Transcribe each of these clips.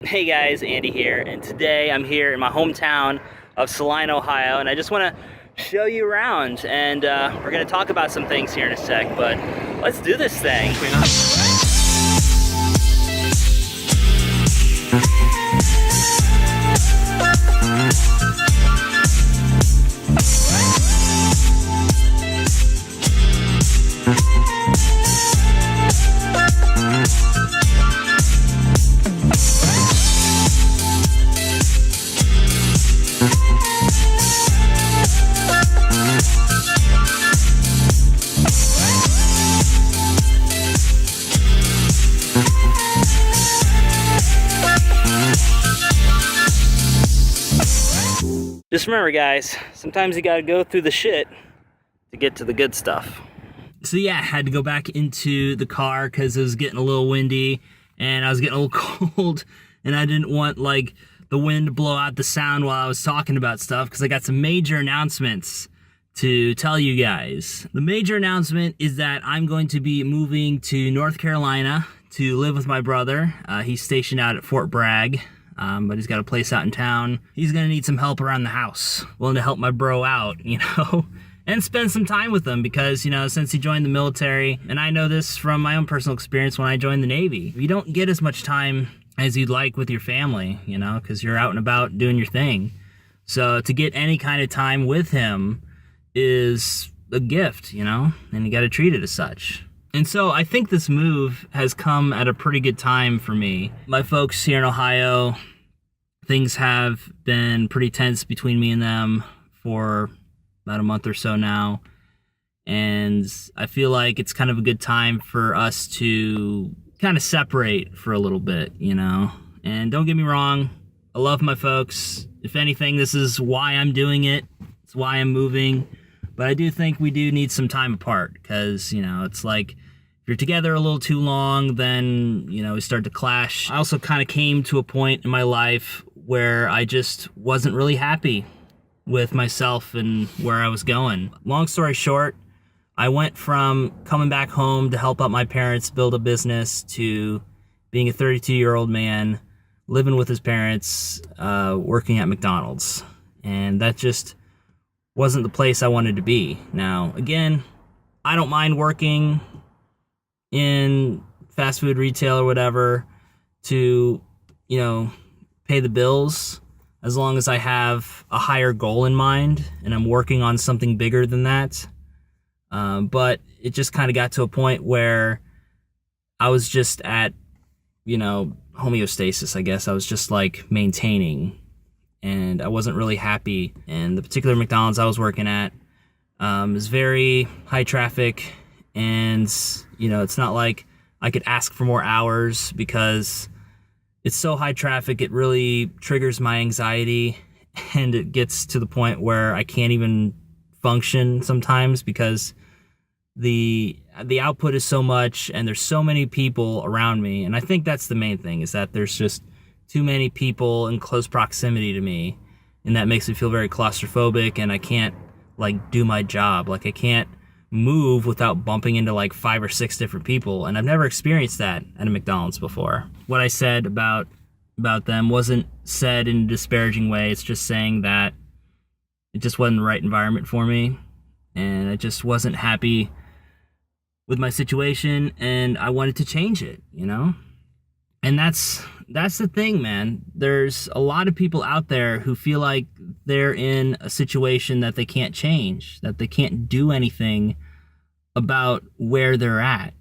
Hey guys, Andy here, and today I'm here in my hometown of Saline, Ohio, and I just want to show you around, and we're going to talk about some things here in a sec, but let's do this thing. Just remember, guys, sometimes you gotta go through the shit to get to the good stuff. So yeah, I had to go back into the car because it was getting a little windy and I was getting a little cold, and I didn't want like the wind to blow out the sound while I was talking about stuff, because I got some major announcements to tell you guys. The major announcement is that I'm going to be moving to North Carolina to live with my brother. He's stationed out at Fort Bragg. But he's got a place out in town. He's gonna need some help around the house. Willing to help my bro out, you know, and spend some time with him because, you know, since he joined the military, and I know this from my own personal experience when I joined the Navy, you don't get as much time as you'd like with your family, you know, because you're out and about doing your thing. So to get any kind of time with him is a gift, you know, and you gotta treat it as such. And so I think this move has come at a pretty good time for me. My folks here in Ohio, things have been pretty tense between me and them for about a month or so now. And I feel like it's kind of a good time for us to kind of separate for a little bit, you know? And don't get me wrong, I love my folks. If anything, this is why I'm doing it. It's why I'm moving. But I do think we do need some time apart because, you know, it's like if you're together a little too long, then, you know, we start to clash. I also kind of came to a point in my life where I just wasn't really happy with myself and where I was going. Long story short, I went from coming back home to help out my parents build a business to being a 32-year-old man, living with his parents, working at McDonald's. And that just wasn't the place I wanted to be. Now, again, I don't mind working in fast food retail or whatever to, you know, pay the bills, as long as I have a higher goal in mind and I'm working on something bigger than that. But it just kind of got to a point where I was just at, you know, homeostasis, I guess. I was just like maintaining, and I wasn't really happy. And the particular McDonald's I was working at is very high traffic, and, you know, it's not like I could ask for more hours because it's so high traffic, it really triggers my anxiety, and it gets to the point where I can't even function sometimes because the output is so much and there's so many people around me. And I think that's the main thing, is that there's just too many people in close proximity to me, and that makes me feel very claustrophobic, and I can't like do my job. Like I can't move without bumping into like 5 or 6 different people, and I've never experienced that at a McDonald's before. What I said about them wasn't said in a disparaging way. It's just saying that it just wasn't the right environment for me, and I just wasn't happy with my situation, and I wanted to change it, you know? And that's the thing, man. There's a lot of people out there who feel like they're in a situation that they can't change, that they can't do anything about where they're at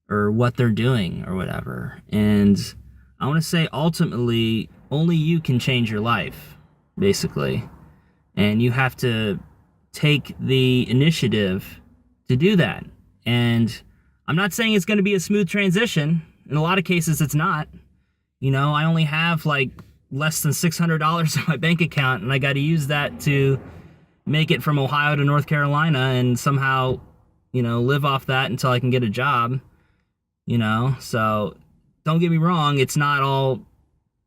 or what they're doing or whatever. And I want to say, ultimately, only you can change your life, basically. And you have to take the initiative to do that. And I'm not saying it's going to be a smooth transition. In a lot of cases, it's not. You know, I only have like less than $600 in my bank account, and I got to use that to make it from Ohio to North Carolina and somehow, you know, live off that until I can get a job, you know? So don't get me wrong, it's not all,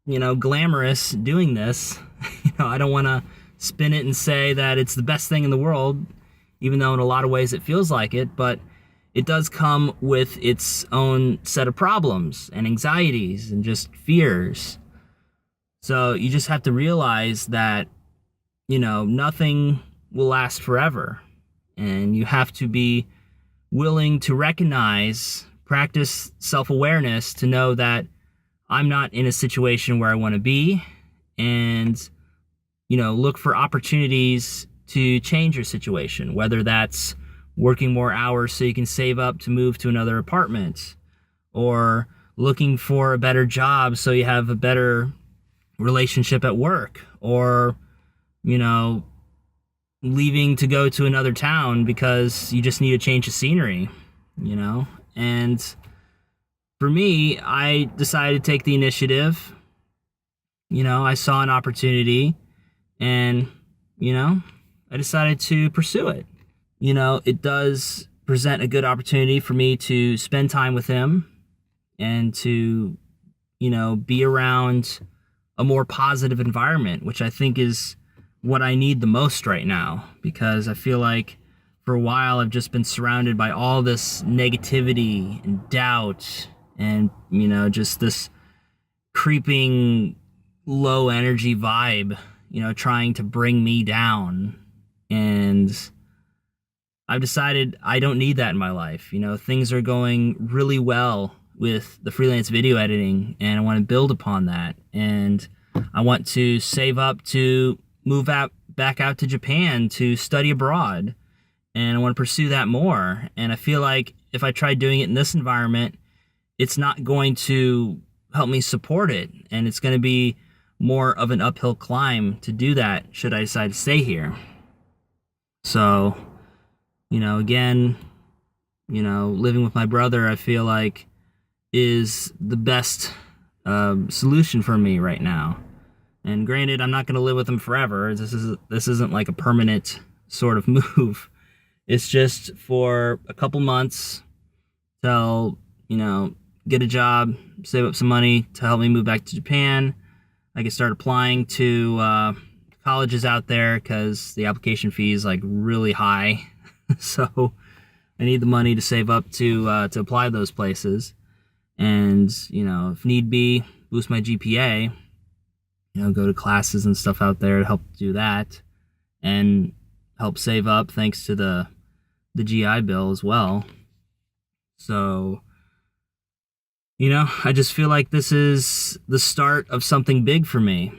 you know, glamorous doing this. You know, I don't want to spin it and say that it's the best thing in the world, even though in a lot of ways it feels like it, but it does come with its own set of problems and anxieties and just fears. So you just have to realize that, nothing will last forever. And you have to be willing to practice self-awareness to know that I'm not in a situation where I want to be, and, look for opportunities to change your situation, whether that's working more hours so you can save up to move to another apartment, or looking for a better job so you have a better relationship at work, or, leaving to go to another town because you just need a change of scenery, And for me, I decided to take the initiative. I saw an opportunity, and, I decided to pursue it. It does present a good opportunity for me to spend time with him and to, be around a more positive environment, which I think is what I need the most right now, because I feel like for a while I've just been surrounded by all this negativity and doubt and, just this creeping low energy vibe, trying to bring me down. And I've decided I don't need that in my life. Things are going really well with the freelance video editing, and I want to build upon that. And I want to save up to move back out to Japan to study abroad. And I want to pursue that more. And I feel like if I try doing it in this environment, it's not going to help me support it. And it's going to be more of an uphill climb to do that should I decide to stay here. So, again, living with my brother, I feel like is the best solution for me right now. And granted, I'm not going to live with him forever. This isn't like a permanent sort of move. It's just for a couple months till, get a job, save up some money to help me move back to Japan. I can start applying to colleges out there because the application fee is like really high. So I need the money to save up to apply those places. And, if need be, boost my GPA, go to classes and stuff out there to help do that and help save up thanks to the GI Bill as well. So, I just feel like this is the start of something big for me.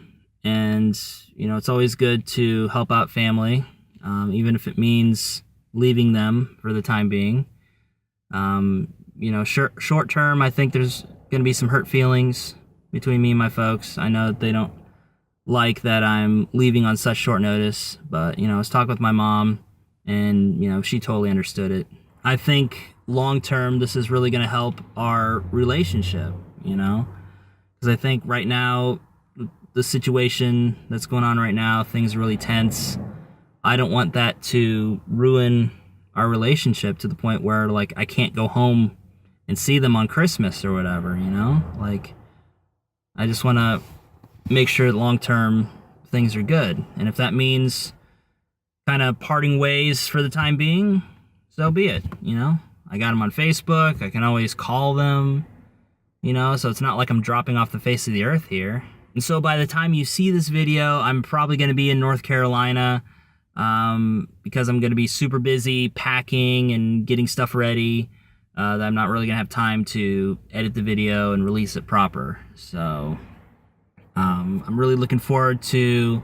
And, it's always good to help out family, even if it means leaving them for the time being. Short term, I think there's going to be some hurt feelings between me and my folks. I know that they don't like that I'm leaving on such short notice, but, I was talking with my mom, and, she totally understood it. I think long term, this is really going to help our relationship, because I think right now, the situation that's going on right now, things are really tense. I don't want that to ruin our relationship to the point where, like, I can't go home and see them on Christmas or whatever, Like, I just want to make sure that long-term things are good. And if that means kind of parting ways for the time being, so be it, I got them on Facebook. I can always call them, so it's not like I'm dropping off the face of the earth here. And so by the time you see this video, I'm probably going to be in North Carolina, because I'm going to be super busy packing and getting stuff ready, that I'm not really going to have time to edit the video and release it proper. So I'm really looking forward to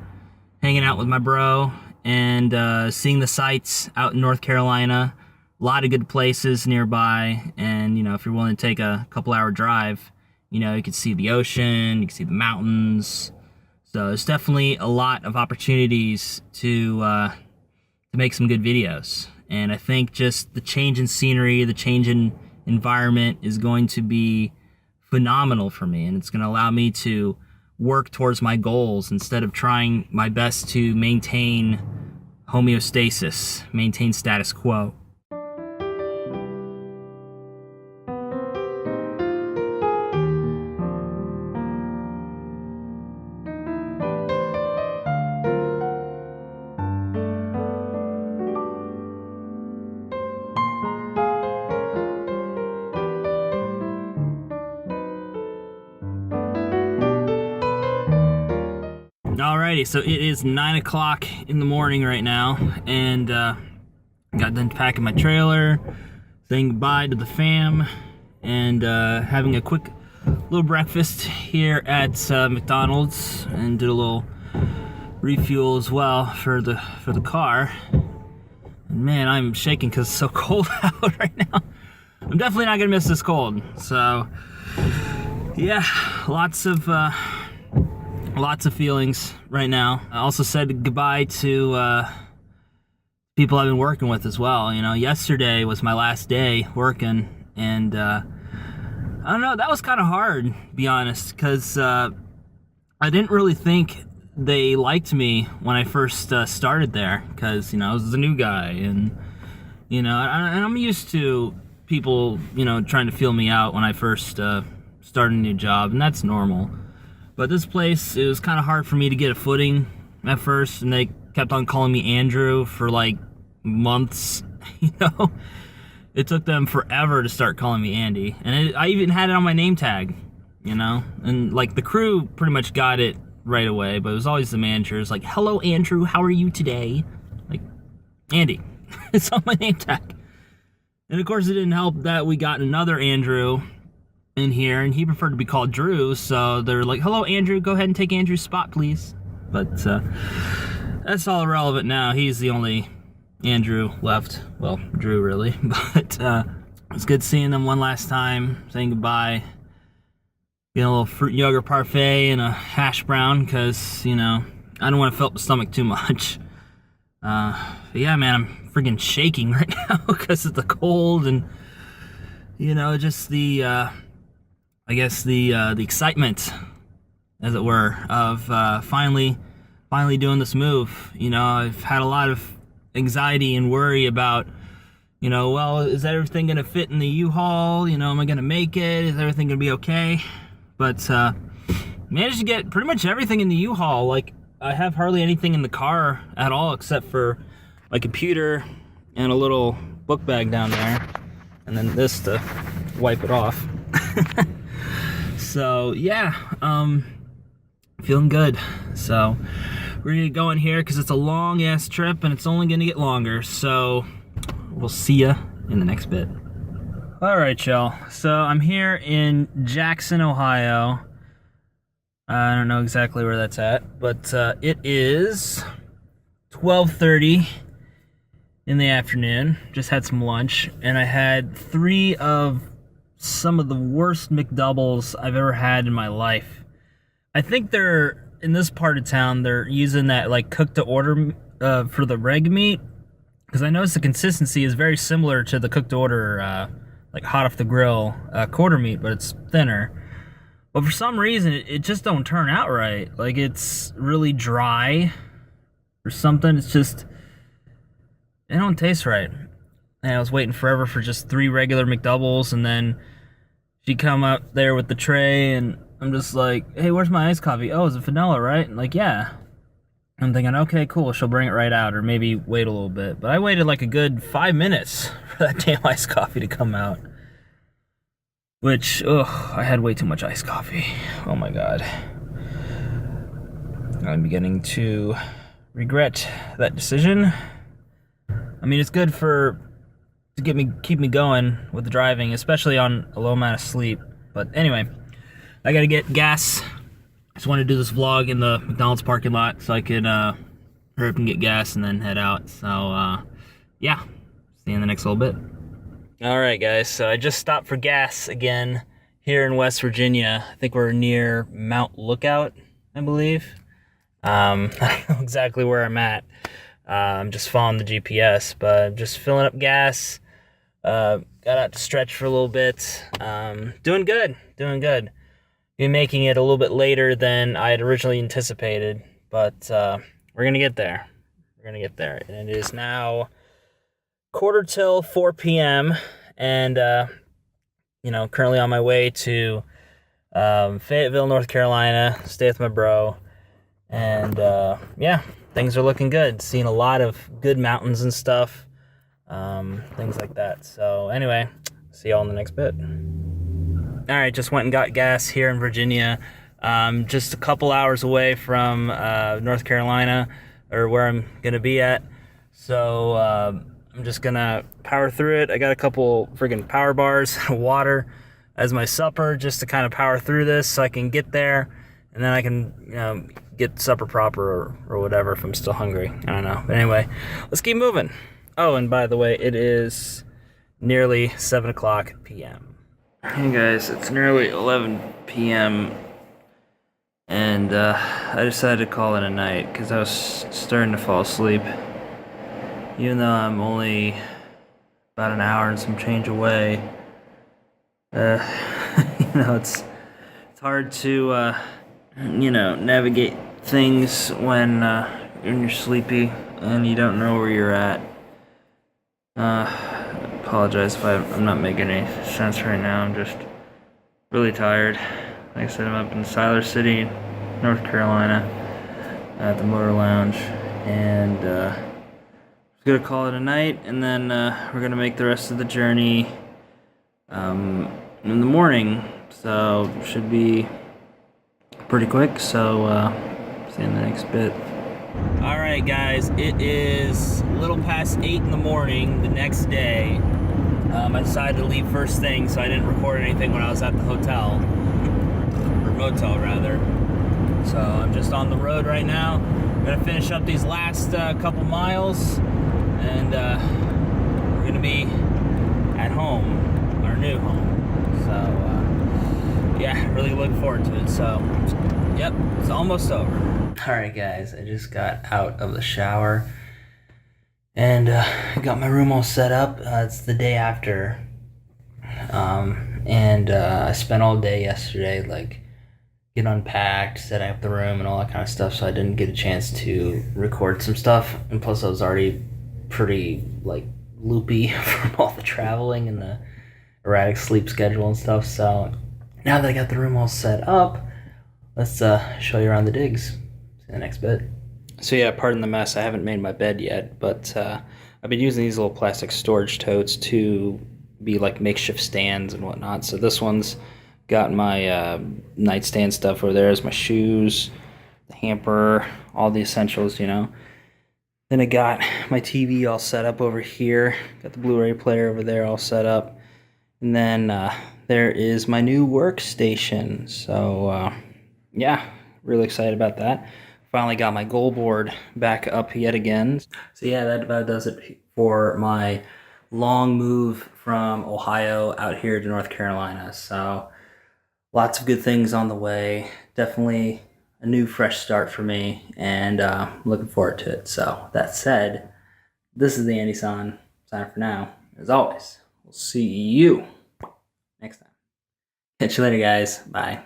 hanging out with my bro and seeing the sights out in North Carolina. A lot of good places nearby, and if you're willing to take a couple-hour drive, you can see the ocean, you can see the mountains. So there's definitely a lot of opportunities to make some good videos. And I think just the change in scenery, the change in environment is going to be phenomenal for me, and it's going to allow me to work towards my goals instead of trying my best to maintain homeostasis, maintain status quo. Alrighty, so it is 9 o'clock in the morning right now, and got done packing my trailer, saying goodbye to the fam, and having a quick little breakfast here at McDonald's, and did a little refuel as well for the car. And man, I'm shaking because it's so cold out right now. I'm definitely not gonna miss this cold. So yeah, lots of feelings right now. I also said goodbye to people I've been working with as well. You know, yesterday was my last day working, and I don't know, that was kind of hard, to be honest, because I didn't really think they liked me when I first started there, because, you know, I was the new guy, and, you know, and I'm used to people, you know, trying to feel me out when I first started a new job, and that's normal. But this place, it was kind of hard for me to get a footing at first, and they kept on calling me Andrew for like months, you know? It took them forever to start calling me Andy, and I even had it on my name tag, you know? And like the crew pretty much got it right away, but it was always the managers like, hello Andrew, how are you today? Like, Andy. It's on my name tag. And of course it didn't help that we got another Andrew in here, and he preferred to be called Drew, so they're like, hello Andrew, go ahead and take Andrew's spot please. But that's all irrelevant now. He's the only Andrew left. Well, Drew really. But it was good seeing them one last time, saying goodbye. Getting a little fruit yogurt parfait and a hash brown, because, you know, I don't want to fill up the stomach too much. But yeah, man, I'm freaking shaking right now because of the cold, and, you know, just the, I guess the excitement, as it were, of finally doing this move. You know, I've had a lot of anxiety and worry about, you know, well, is everything going to fit in the U-Haul? You know, am I going to make it? Is everything going to be okay? But managed to get pretty much everything in the U-Haul. Like, I have hardly anything in the car at all except for my computer and a little book bag down there, and then this to wipe it off. So yeah, feeling good. So we're gonna get going here because it's a long ass trip and it's only gonna get longer. So we'll see ya in the next bit. All right, y'all. So I'm here in Jackson, Ohio. I don't know exactly where that's at, but it is 12:30 in the afternoon. Just had some lunch, and I had 3 of some of the worst McDoubles I've ever had in my life. I think they're, in this part of town, they're using that like cook to order for the reg meat, because I noticed the consistency is very similar to the cook to order like hot off the grill quarter meat, but it's thinner. But for some reason it just don't turn out right. Like, it's really dry or something. It's just, it don't taste right. And I was waiting forever for just 3 regular McDoubles, and then she come up there with the tray, and I'm just like, hey, where's my iced coffee? Oh, is it vanilla, right? And like, yeah. I'm thinking, okay, cool, she'll bring it right out, or maybe wait a little bit. But I waited like a good 5 minutes for that damn iced coffee to come out. Which, I had way too much iced coffee. Oh my god. I'm beginning to regret that decision. I mean, it's good to keep me going with the driving, especially on a low amount of sleep. But anyway, I gotta get gas. I just want to do this vlog in the McDonald's parking lot so I could hurry up and get gas and then head out. So yeah, see you in the next little bit. All right, guys, so I just stopped for gas again here in West Virginia. I think we're near Mount Lookout, I believe. I don't know exactly where I'm at. I'm just following the GPS, but I'm just filling up gas. Got out to stretch for a little bit. Doing good. Been making it a little bit later than I had originally anticipated, but we're gonna get there. And it is now 4 p.m. and you know, currently on my way to Fayetteville, North Carolina, stay with my bro, and yeah, things are looking good. Seeing a lot of good mountains and stuff, things like that. So anyway, see y'all in the next bit. All right, just went and got gas here in Virginia. Just a couple hours away from North Carolina, or where I'm gonna be at. So I'm just gonna power through it. I got a couple friggin' power bars, water as my supper, just to kind of power through this so I can get there, and then I can get supper proper or whatever if I'm still hungry. I don't know. But anyway, let's keep moving. Oh, and by the way, it is nearly 7 o'clock p.m. Hey guys, it's nearly 11 p.m. and I decided to call it a night because I was starting to fall asleep. Even though I'm only about an hour and some change away, it's hard to navigate things when you're sleepy and you don't know where you're at. Apologize if I'm not making any sense right now. I'm just really tired. Like I said, I'm up in Siler City, North Carolina, at the Motor Lounge, and gonna call it a night, and then we're gonna make the rest of the journey in the morning. So should be pretty quick. So see you in the next bit. All right, guys, it is a little past 8 in the morning the next day. I decided to leave first thing, so I didn't record anything when I was at the hotel, or motel rather. So I'm just on the road right now. I'm gonna finish up these last couple miles, and we're gonna be at home, our new home. So yeah, really looking forward to it. So yep, it's almost over. All right, guys, I just got out of the shower and got my room all set up. It's the day after, and I spent all day yesterday, like, get unpacked, setting up the room and all that kind of stuff, so I didn't get a chance to record some stuff. And plus I was already pretty, like, loopy from all the traveling and the erratic sleep schedule and stuff. So now that I got the room all set up, let's show you around the digs. See you in the next bit. So yeah, pardon the mess. I haven't made my bed yet, but I've been using these little plastic storage totes to be like makeshift stands and whatnot. So this one's got my nightstand stuff over there. There's my shoes, the hamper, all the essentials, Then I got my TV all set up over here. Got the Blu-ray player over there all set up. And then there is my new workstation. So yeah, really excited about that. Finally got my goal board back up yet again. So yeah, that about does it for my long move from Ohio out here to North Carolina. So lots of good things on the way. Definitely a new fresh start for me, and looking forward to it. So that said, this is the Andy-san. Sign for now. As always, we'll see you next time. Catch you later, guys. Bye.